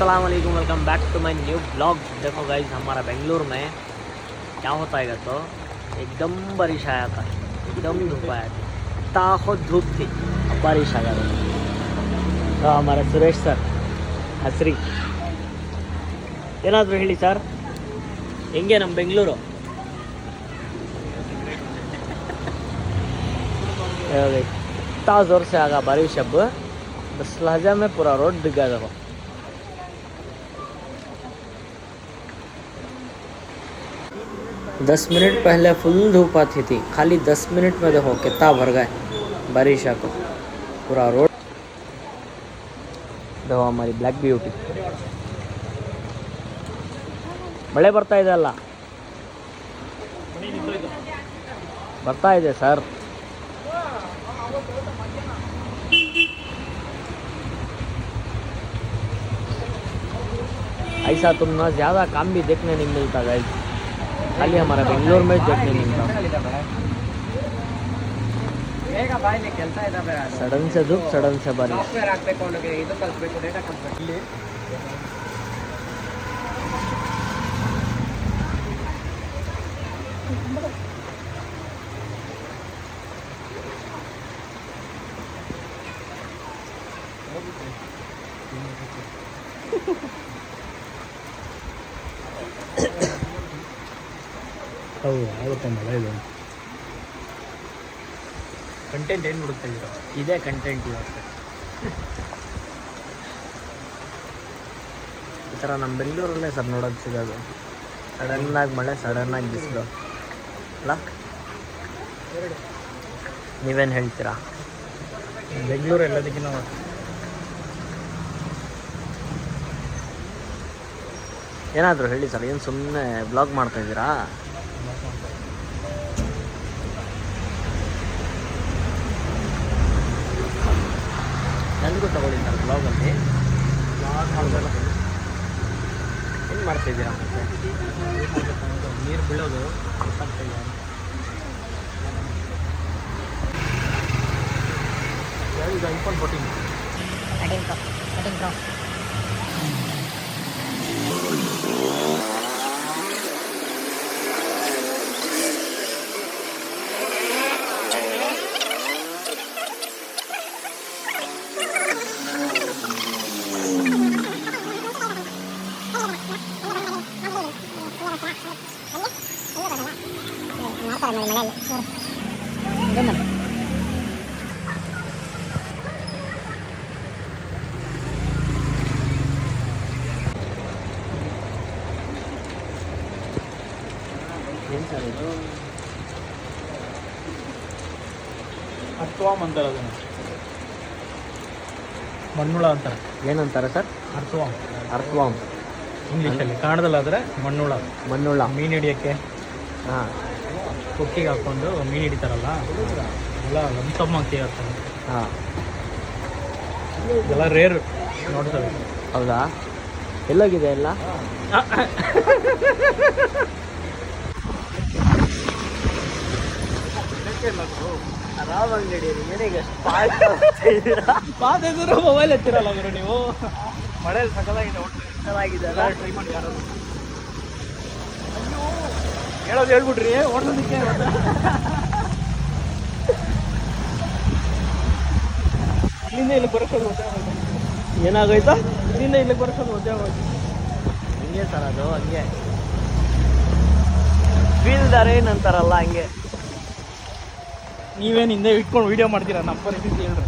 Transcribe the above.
अस्सलाम वालेकुम, welcome back to my new blog. देखो गाइज, हमारा बेंगलुरु में क्या होता है तो एकदम बारिश आया था, एकदम धूप आया था, ताखो धूप थी, अब बारिश आ गया तो हमारा सुरेश सर हसरी ಏನಾದರೂ ಹೇಳಿ ಸರ್, ಹೆಂಗೆ ನಮ್ಮ ಬೆಂಗಳೂರು? इतना ज़ोर से आगा बारिश, अब बस लहजा में पूरा रोड दिखा देखो। दस मिनट पहले फुल धूप आती थी, खाली 10 मिनट में देखो कितना भर गए बारिश को, पूरा रोड। देखो हमारी ब्लैक ब्यूटी, ಮಳೆ ಬರ್ತಾ ಇದೆ ಅಲ್ಲ, ಬರ್ತಾ ಇದೆ ಸರ್। ऐसा तुम ना ज़्यादा काम भी देखने नहीं मिलता गाइस, खाली हमारा बेंगलोर में देखने नहीं मिलता। सडन से धूप, सडन से बारिश। ಹೌದು, ಆಗುತ್ತೆ ಮಳೆ. ಇದು ಕಂಟೆಂಟ್ ಏನು ಬಿಡುತ್ತೆ, ಇದೇ ಕಂಟೆಂಟ್ ಇವತ್ತು। ಈ ಥರ ನಮ್ಮ ಬೆಂಗಳೂರಲ್ಲೇ ಸರ್ ನೋಡೋದು ಸಿಗೋದು, ಸಡನ್ನಾಗಿ ಮಳೆ, ಸಡನ್ನಾಗಿ ಬಿಸಿಲು ಅಲ್ಲ? ನೀವೇನು ಹೇಳ್ತೀರಾ? ಬೆಂಗಳೂರು ಎಲ್ಲದಕ್ಕಿಂತ ಏನಾದರೂ ಹೇಳಿ ಸರ್, ಏನು ಸುಮ್ಮನೆ ಬ್ಲಾಗ್ ಮಾಡ್ತಾಯಿದ್ದೀರಾ? ನನಗೂ ತಗೊಳ್ಳಿ ಸರ್ ಬ್ಲಾಗಲ್ಲಿ, ಏನು ಮಾಡ್ತಾಯಿದ್ದೀರಾ? ಮತ್ತೆ ನೀರು ಬೀಳೋದು ಗೊತ್ತಾಗ್ತಾಯಿಲ್ಲ. ಈಗ ಐಫೋನ್ 14 Pro. ಏನು ಸರ್ ಇದು? ಅರ್ಥವಾಮ್ ಅಂತಾರೆ ಅದನ್ನು, ಮಣ್ಣುಳ ಅಂತಾರೆ. ಏನಂತಾರೆ ಸರ್? ಅರ್ಥವಾಮ್. ಅರ್ಥವಾಮ್ ಇಂಗ್ಲೀಷಲ್ಲಿ, ಕನ್ನಡದಲ್ಲಾದರೆ ಮಣ್ಣುಳ. ಮಣ್ಣುಳ್ಳ. ಮೀನು ಹಿಡಿಯೋಕ್ಕೆ ಹಾಂ, ಕೊಕ್ಕಿಗೆ ಹಾಕ್ಕೊಂಡು ಮೀನು ಹಿಡಿತಾರಲ್ಲ, ಎಲ್ಲ ಲಂಸಮ್ಮಾಗಿ ಇರ್ತಾರೆ. ಹಾಂ, ಇದೆಲ್ಲ ರೇರ್ ನೋಡ್ತವೆ. ಹೌದಾ? ಎಲ್ಲೋಗಿದೆ ಎಲ್ಲ? ಆರಾಮಾಗಿ ನಡೀರಿ, ನನಗೆ ಪಾತಿದ್ರು ಮೊಬೈಲ್ ಎತ್ತಿರಲ್ಲ ಅವರು ನೀವು. ಮಳೆಯಲ್ಲಿ ಸಕಲಾಗಿದೆ, ಚೆನ್ನಾಗಿದೆ ಅಲ್ಲ? ಟ್ರೈ ಮಾಡಿ ಯಾರು ಹೇಳೋದು ಹೇಳ್ಬಿಟ್ರಿ ಓಡೋದಕ್ಕೆ. ಇಲ್ಲಿಂದ ಇಲ್ಲಿ ಬರೋದು ಏನಾಗೋಯ್ತು? ಇಲ್ಲಿಂದ ಇಲ್ಲಿ ಬರೋದು ಮಧ್ಯ ಹಂಗೆ ಸರ್, ಅದು ಹಂಗೆ ಫೀಲ್ದಾರೆ ಏನಂತಾರಲ್ಲ ಹಂಗೆ. ನೀವೇನು ಹಿಂದೆ ಇಟ್ಕೊಂಡು ವೀಡಿಯೋ ಮಾಡ್ತೀರಾ? ನಮ್ಮ ಪರಿಸ್ಥಿತಿ ಹೇಳ್ರಿ.